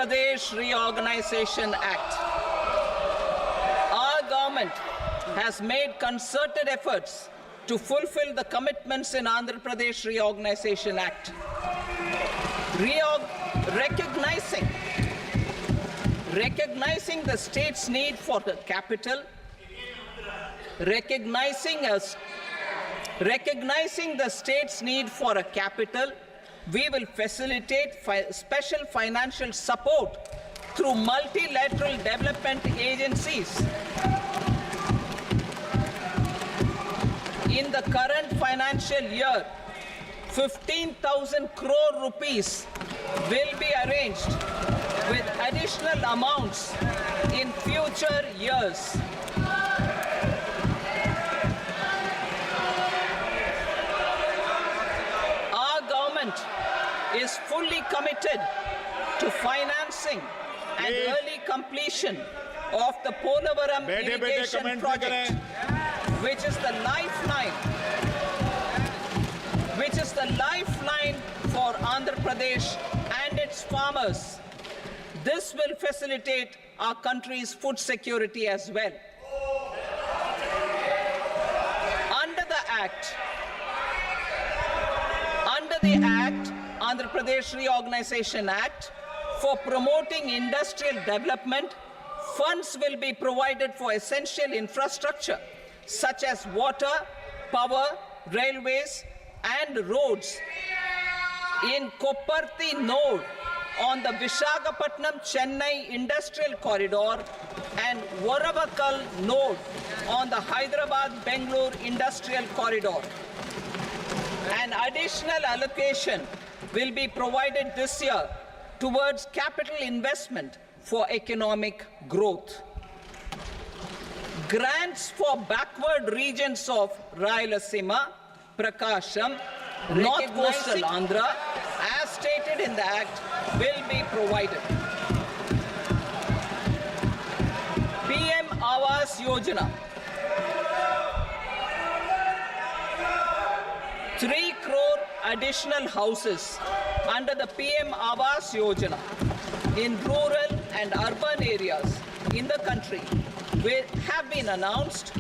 Pradesh Reorganization Act. Our government has made concerted efforts to fulfill the commitments in Andhra Pradesh Reorganization Act. Recognizing the state's need for the capital, recognizing the state's need for a capital, we will facilitate special financial support through multilateral development agencies. In the current financial year, 15,000 crore rupees will be arranged with additional amounts in future years. Our government is fully committed to financing and early completion of the Polavaram irrigation project, which is the lifeline for Andhra Pradesh and its farmers. This will facilitate our country's food security as well. Under the Act, Andhra Pradesh Reorganization Act, for promoting industrial development, funds will be provided for essential infrastructure such as water, power, railways, and roads in Kopparthi node on the Visakhapatnam-Chennai Industrial Corridor and Varavakal node on the Hyderabad-Bengaluru Industrial Corridor. An additional allocation will be provided this year towards capital investment for economic growth. Grants for backward regions of Rayalaseema, Prakasham, North Coastal Andhra, as stated in the Act, will be provided. PM Awas Yojana. 3 crore additional houses under the PM Awas Yojana in rural and urban areas in the country have been announced,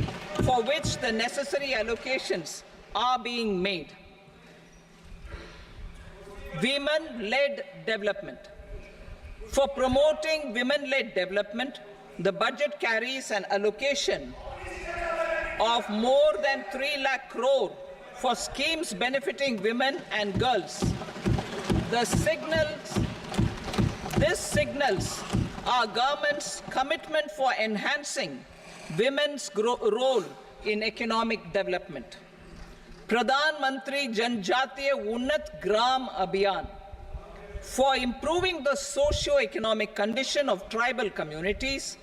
for which the necessary allocations are being made. Women-led development. For promoting women-led development, the budget carries an allocation of more than 3 lakh crore for schemes benefiting women and girls. This signals our government's commitment for enhancing women's role in economic development. Pradhan Mantri Janjatiya Unnat Gram Abhiyan. For improving the socio-economic condition of tribal communities,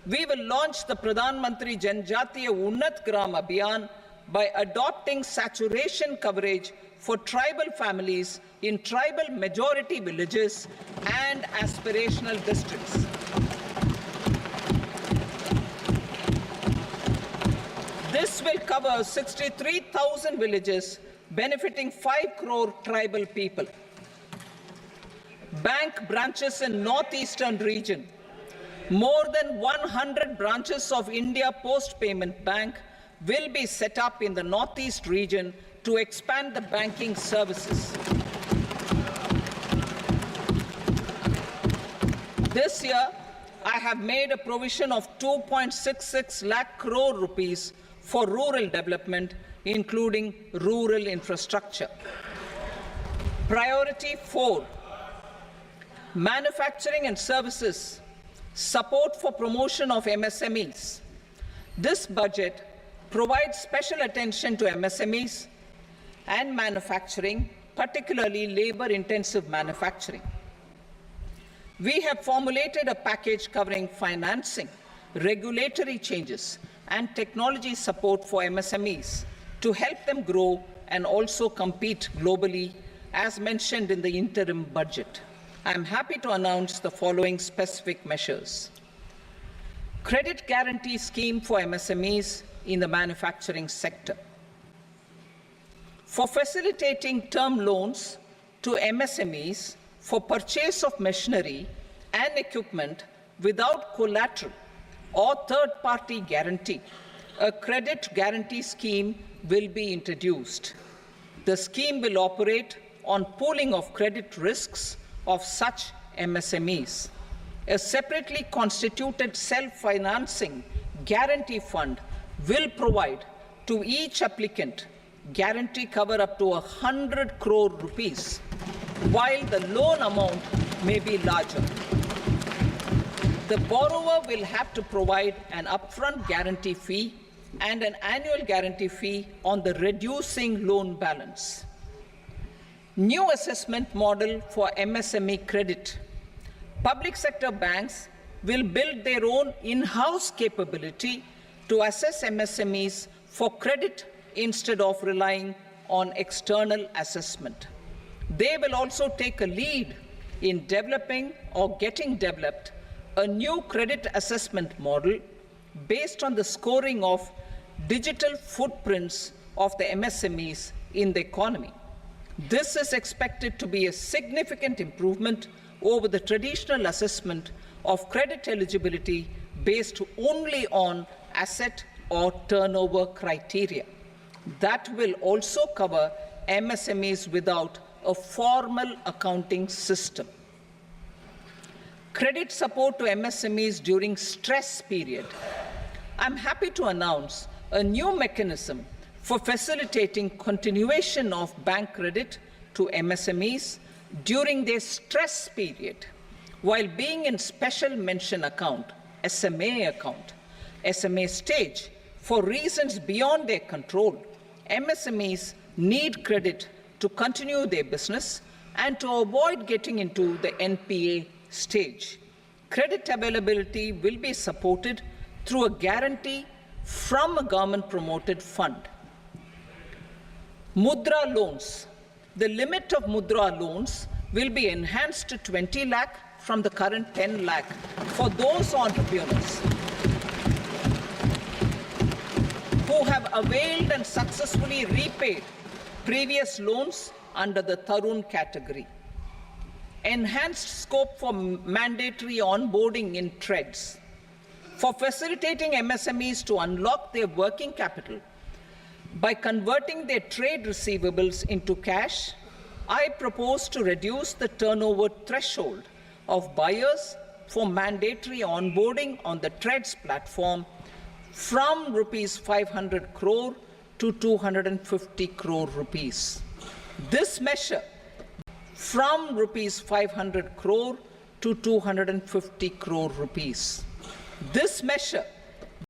we will launch the Pradhan Mantri Janjatiya Unnat Gram Abhiyan by adopting saturation coverage for tribal families in tribal majority villages and aspirational districts. This will cover 63,000 villages, benefiting 5 crore tribal people. Bank branches in northeastern region. More than 100 branches of India Post Payment Bank will be set up in the northeast region to expand the banking services. This year, I have made a provision of 2.66 lakh crore rupees for rural development, including rural infrastructure. Priority 4, manufacturing and services, support for promotion of MSMEs. This budget provides special attention to MSMEs and manufacturing, particularly labor-intensive manufacturing. We have formulated a package covering financing, regulatory changes, and technology support for MSMEs to help them grow and also compete globally, as mentioned in the interim budget. I am happy to announce the following specific measures. Credit guarantee scheme for MSMEs in the manufacturing sector. For facilitating term loans to MSMEs for purchase of machinery and equipment without collateral or third-party guarantee, a credit guarantee scheme will be introduced. The scheme will operate on pooling of credit risks of such MSMEs. A separately constituted self-financing guarantee fund will provide to each applicant guarantee cover up to 100 crore rupees, while the loan amount may be larger. The borrower will have to provide an upfront guarantee fee and an annual guarantee fee on the reducing loan balance. New assessment model for MSME credit. Public sector banks will build their own in-house capability to assess MSMEs for credit instead of relying on external assessment. They will also take a lead in developing or getting developed a new credit assessment model based on the scoring of digital footprints of the MSMEs in the economy. This is expected to be a significant improvement over the traditional assessment of credit eligibility based only on asset or turnover criteria. That will also cover MSMEs without a formal accounting system. Credit support to MSMEs during stress period. I'm happy to announce a new mechanism for facilitating continuation of bank credit to MSMEs during their stress period while being in special mention account, SMA stage, for reasons beyond their control. MSMEs need credit to continue their business and to avoid getting into the NPA stage. Credit availability will be supported through a guarantee from a government-promoted fund. Mudra loans. The limit of Mudra loans will be enhanced to 20 lakh from the current 10 lakh for those entrepreneurs who have availed and successfully repaid previous loans under the Tarun category. Enhanced scope for mandatory onboarding in TREDS. For facilitating MSMEs to unlock their working capital by converting their trade receivables into cash, I propose to reduce the turnover threshold of buyers for mandatory onboarding on the TREDS platform from rupees 500 crore to 250 crore rupees. This measure from rupees 500 crore to 250 crore rupees. This measure